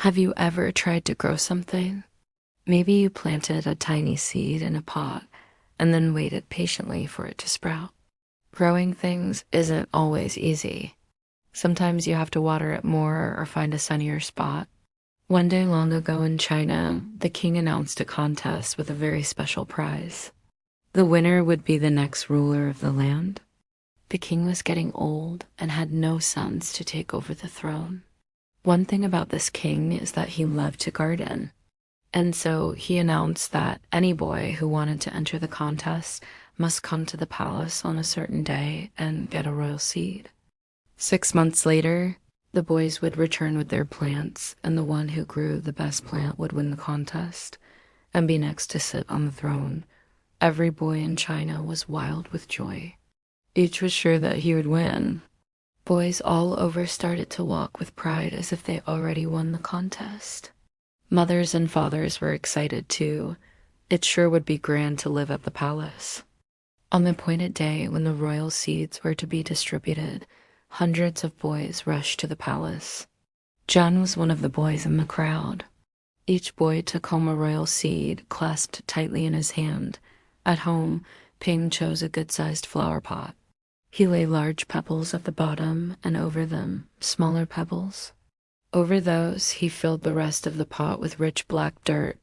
Have you ever tried to grow something? Maybe you planted a tiny seed in a pot and then waited patiently for it to sprout. Growing things isn't always easy. Sometimes you have to water it more or find a sunnier spot. One day long ago in China, the king announced a contest with a very special prize. The winner would be the next ruler of the land. The king was getting old and had no sons to take over the throne. One thing about this king is that he loved to garden. And so he announced that any boy who wanted to enter the contest must come to the palace on a certain day and get a royal seed. 6 months later, the boys would return with their plants, and the one who grew the best plant would win the contest and be next to sit on the throne. Every boy in China was wild with joy. Each was sure that he would win. Boys all over started to walk with pride as if they already won the contest. Mothers and fathers were excited too. It sure would be grand to live at the palace. On the appointed day when the royal seeds were to be distributed, hundreds of boys rushed to the palace. John was one of the boys in the crowd. Each boy took home a royal seed clasped tightly in his hand. At home, Ping chose a good-sized flower pot. He lay large pebbles at the bottom, and over them, smaller pebbles. Over those, he filled the rest of the pot with rich black dirt.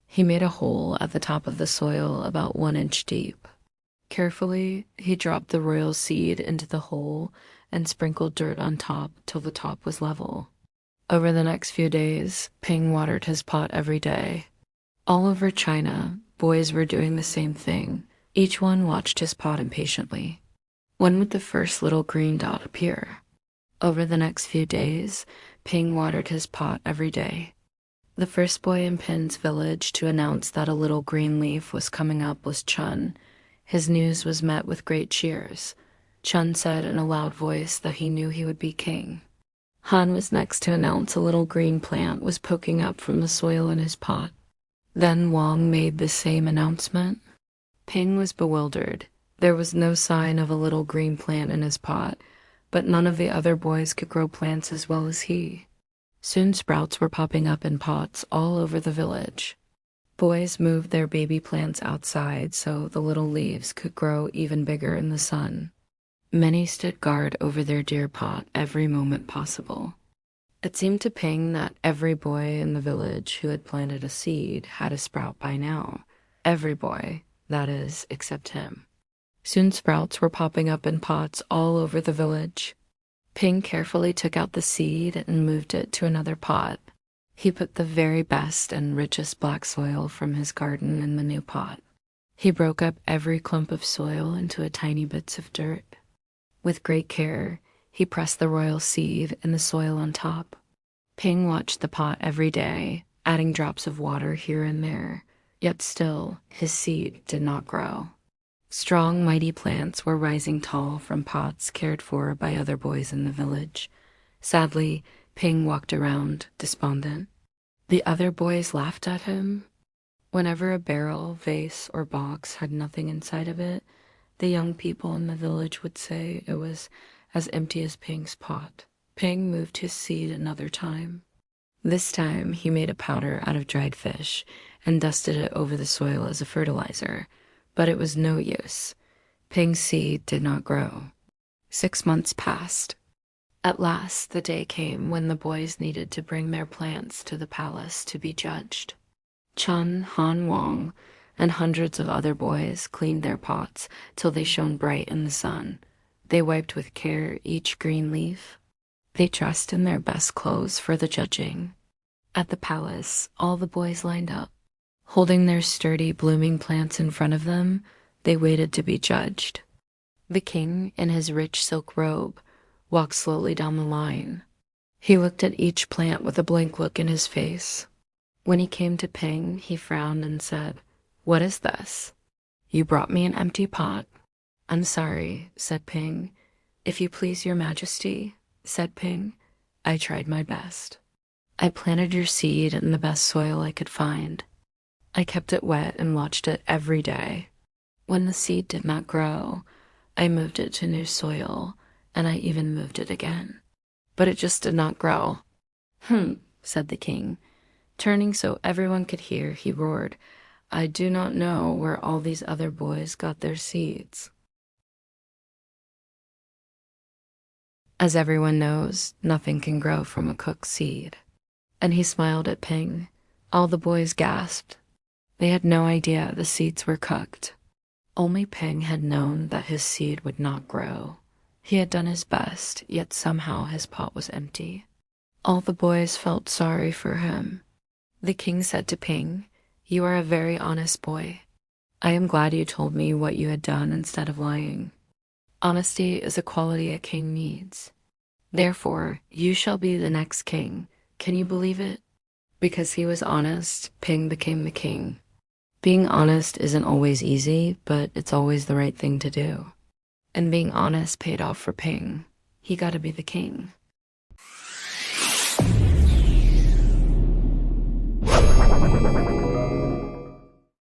He made a hole at the top of the soil about 1 inch deep. Carefully, he dropped the royal seed into the hole and sprinkled dirt on top till the top was level. Over the next few days, Ping watered his pot every day. All over China, boys were doing the same thing. Each one watched his pot impatiently. When would the first little green dot appear? Over the next few days, Ping watered his pot every day. The first boy in Pin's village to announce that a little green leaf was coming up was Chun. His news was met with great cheers. Chun said in a loud voice that he knew he would be king. Han was next to announce a little green plant was poking up from the soil in his pot. Then Wang made the same announcement. Ping was bewildered. There was no sign of a little green plant in his pot, but none of the other boys could grow plants as well as he. Soon sprouts were popping up in pots all over the village. Boys moved their baby plants outside so the little leaves could grow even bigger in the sun. Many stood guard over their dear pot every moment possible. It seemed to Ping that every boy in the village who had planted a seed had a sprout by now. Every boy, that is, except him. Soon sprouts were popping up in pots all over the village. Ping carefully took out the seed and moved it to another pot. He put the very best and richest black soil from his garden in the new pot. He broke up every clump of soil into tiny bits of dirt. With great care, he pressed the royal seed in the soil on top. Ping watched the pot every day, adding drops of water here and there, yet still his seed did not grow. Strong, mighty plants were rising tall from pots cared for by other boys in the village. Sadly, Ping walked around, despondent. The other boys laughed at him. Whenever a barrel, vase, or box had nothing inside of it, the young people in the village would say it was as empty as Ping's pot. Ping moved his seed another time. This time, he made a powder out of dried fish and dusted it over the soil as a fertilizer. But it was no use. Ping's seed did not grow. 6 months passed. At last, the day came when the boys needed to bring their plants to the palace to be judged. Chun, Han, Wang, and hundreds of other boys cleaned their pots till they shone bright in the sun. They wiped with care each green leaf. They dressed in their best clothes for the judging. At the palace, all the boys lined up. Holding their sturdy, blooming plants in front of them, they waited to be judged. The king, in his rich silk robe, walked slowly down the line. He looked at each plant with a blank look in his face. When he came to Ping, he frowned and said, "What is this? You brought me an empty pot." "I'm sorry," said Ping. "If you please, your majesty," said Ping, "I tried my best. I planted your seed in the best soil I could find. I kept it wet and watched it every day. When the seed did not grow, I moved it to new soil, and I even moved it again. But it just did not grow." said the king. Turning so everyone could hear, he roared, "I do not know where all these other boys got their seeds." As everyone knows, nothing can grow from a cooked seed. And he smiled at Ping. All the boys gasped. They had no idea the seeds were cooked. Only Ping had known that his seed would not grow. He had done his best, yet somehow his pot was empty. All the boys felt sorry for him. The king said to Ping, "You are a very honest boy. I am glad you told me what you had done instead of lying. Honesty is a quality a king needs. Therefore, you shall be the next king. Can you believe it?" Because he was honest, Ping became the king. Being honest isn't always easy, but it's always the right thing to do. And being honest paid off for Ping. He got to be the king.